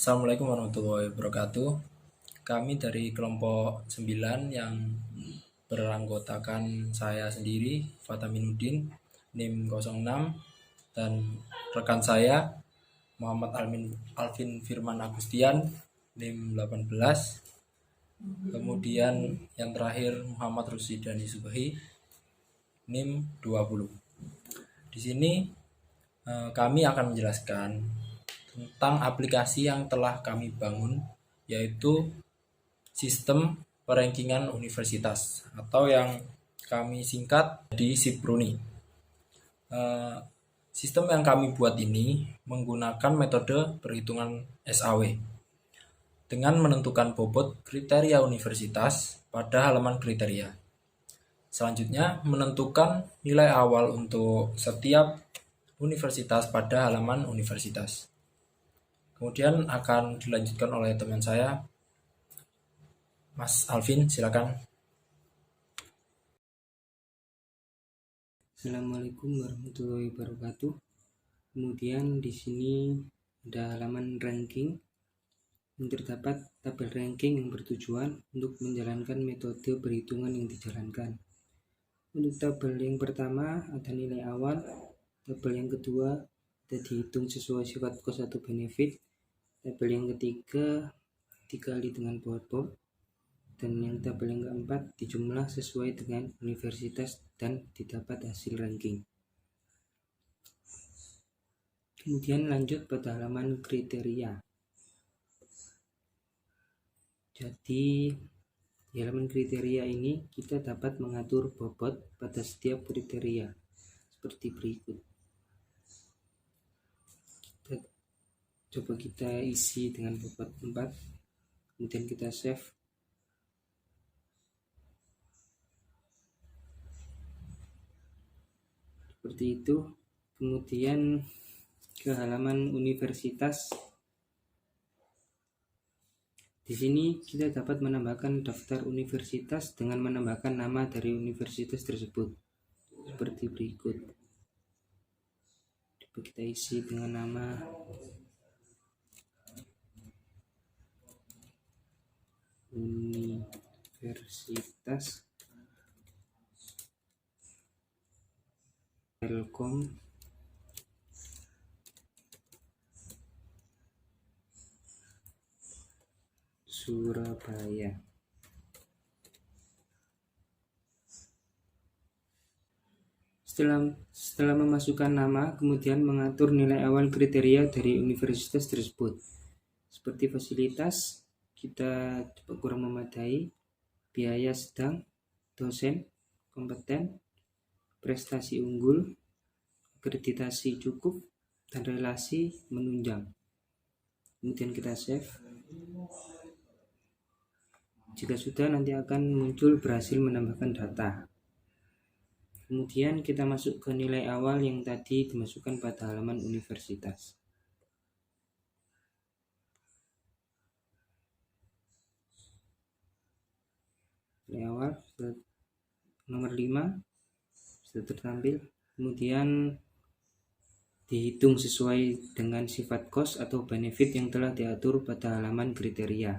Assalamualaikum warahmatullahi wabarakatuh. Kami dari kelompok 9 yang beranggotakan saya sendiri, Fataminuddin, NIM 06, dan rekan saya, Muhammad Alvin Firman Agustian, NIM 18, kemudian yang terakhir Muhammad Rusdani Subahi, NIM 20. Di sini kami akan menjelaskan tentang aplikasi yang telah kami bangun, yaitu sistem perankingan universitas atau yang kami singkat di Sipruni. Sistem yang kami buat ini menggunakan metode perhitungan SAW dengan menentukan bobot kriteria universitas pada halaman kriteria. Selanjutnya menentukan nilai awal untuk setiap universitas pada halaman universitas. Kemudian akan dilanjutkan oleh teman saya, Mas Alvin, silakan. Assalamualaikum warahmatullahi wabarakatuh. Kemudian di sini ada halaman ranking yang terdapat tabel ranking yang bertujuan untuk menjalankan metode perhitungan yang dijalankan. Untuk tabel yang pertama ada nilai awal, tabel yang kedua ada dihitung sesuai sifat cost atau benefit, tabel yang ketiga dikali dengan bobot, dan yang tabel yang keempat dijumlah sesuai dengan universitas dan didapat hasil ranking. Kemudian lanjut pada halaman kriteria. Jadi di halaman kriteria ini kita dapat mengatur bobot pada setiap kriteria seperti berikut. Coba kita isi dengan bobot 4, kemudian kita save. Seperti itu. Kemudian ke halaman universitas. Di sini kita dapat menambahkan daftar universitas dengan menambahkan nama dari universitas tersebut seperti berikut. Coba kita isi dengan nama Universitas Telkom Surabaya. Setelah memasukkan nama, kemudian mengatur nilai awal kriteria dari universitas tersebut. Seperti fasilitas, kita kurang memadai, biaya sedang, dosen kompeten, prestasi unggul, akreditasi cukup, dan relasi menunjang. Kemudian kita save. Jika sudah, nanti akan muncul berhasil menambahkan data. Kemudian kita masuk ke nilai awal yang tadi dimasukkan pada halaman universitas. Nilai awal nomor 5 sudah tertampil. Kemudian dihitung sesuai dengan sifat cost atau benefit yang telah diatur pada halaman kriteria.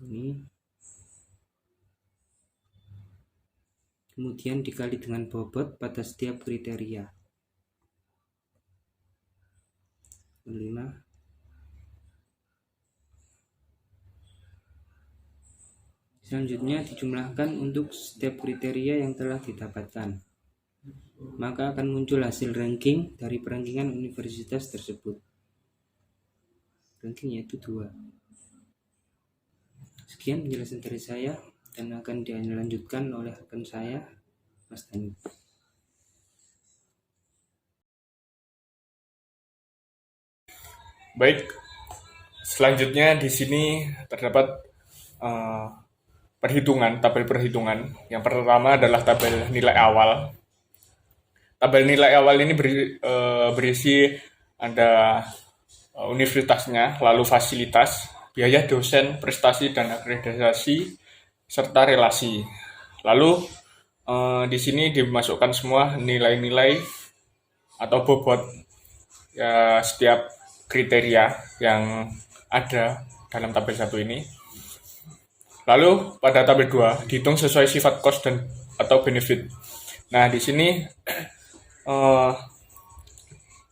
Ini. Kemudian dikali dengan bobot pada setiap kriteria. 5. Selanjutnya dijumlahkan untuk setiap kriteria yang telah didapatkan. Maka akan muncul hasil ranking dari perankingan universitas tersebut. Ranking yaitu 2. Sekian penjelasan dari saya dan akan dilanjutkan oleh rekan saya, Mas Dani. Baik, selanjutnya di sini terdapat tabel perhitungan. Yang pertama adalah tabel nilai awal. Tabel nilai awal ini berisi ada universitasnya, lalu fasilitas, biaya dosen, prestasi dan akreditasi, serta relasi. Lalu di sini dimasukkan semua nilai-nilai atau bobot ya setiap kriteria yang ada dalam tabel 1 ini. Lalu pada tabel 2 dihitung sesuai sifat cost dan atau benefit. Nah, di sini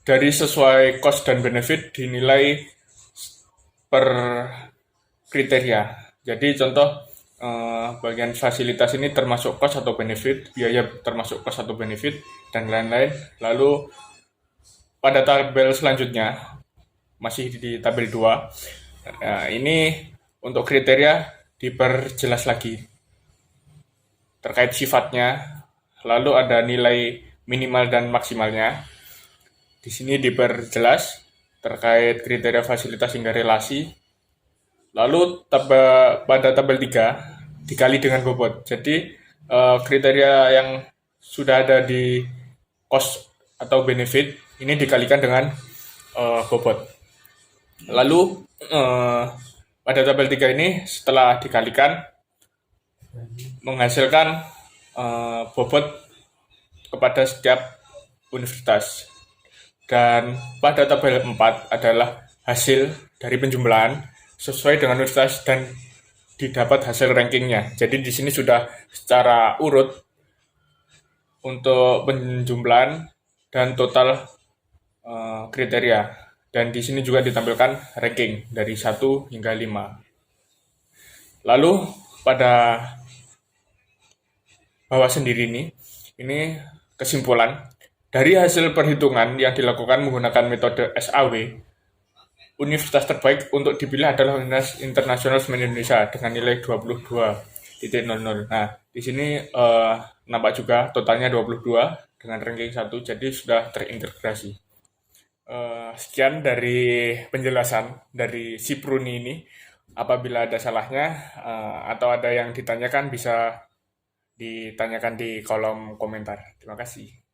dari sesuai cost dan benefit dinilai per kriteria. Jadi contoh bagian fasilitas ini termasuk cost atau benefit, biaya termasuk cost atau benefit, dan lain-lain. Lalu pada tabel selanjutnya, masih di tabel 2, ini untuk kriteria diperjelas lagi terkait sifatnya, lalu ada nilai minimal dan maksimalnya. Di sini diperjelas terkait kriteria fasilitas hingga relasi. Lalu pada tabel 3 dikali dengan bobot. Jadi kriteria yang sudah ada di cost atau benefit ini dikalikan dengan bobot. Lalu pada tabel 3 ini setelah dikalikan menghasilkan bobot kepada setiap universitas. Dan pada tabel 4 adalah hasil dari penjumlahan sesuai dengan universitas dan didapat hasil rankingnya. Jadi di sini sudah secara urut untuk penjumlahan dan total kriteria. Dan di sini juga ditampilkan ranking dari 1 hingga 5. Lalu pada bawah sendiri ini kesimpulan. Dari hasil perhitungan yang dilakukan menggunakan metode SAW, universitas terbaik untuk dipilih adalah Universitas Internasional Semen Indonesia dengan nilai 22.00. Nah, di sini nampak juga totalnya 22 dengan ranking 1, jadi sudah terintegrasi. Sekian dari penjelasan dari si Pruni ini. Apabila ada salahnya atau ada yang ditanyakan bisa ditanyakan di kolom komentar. Terima kasih.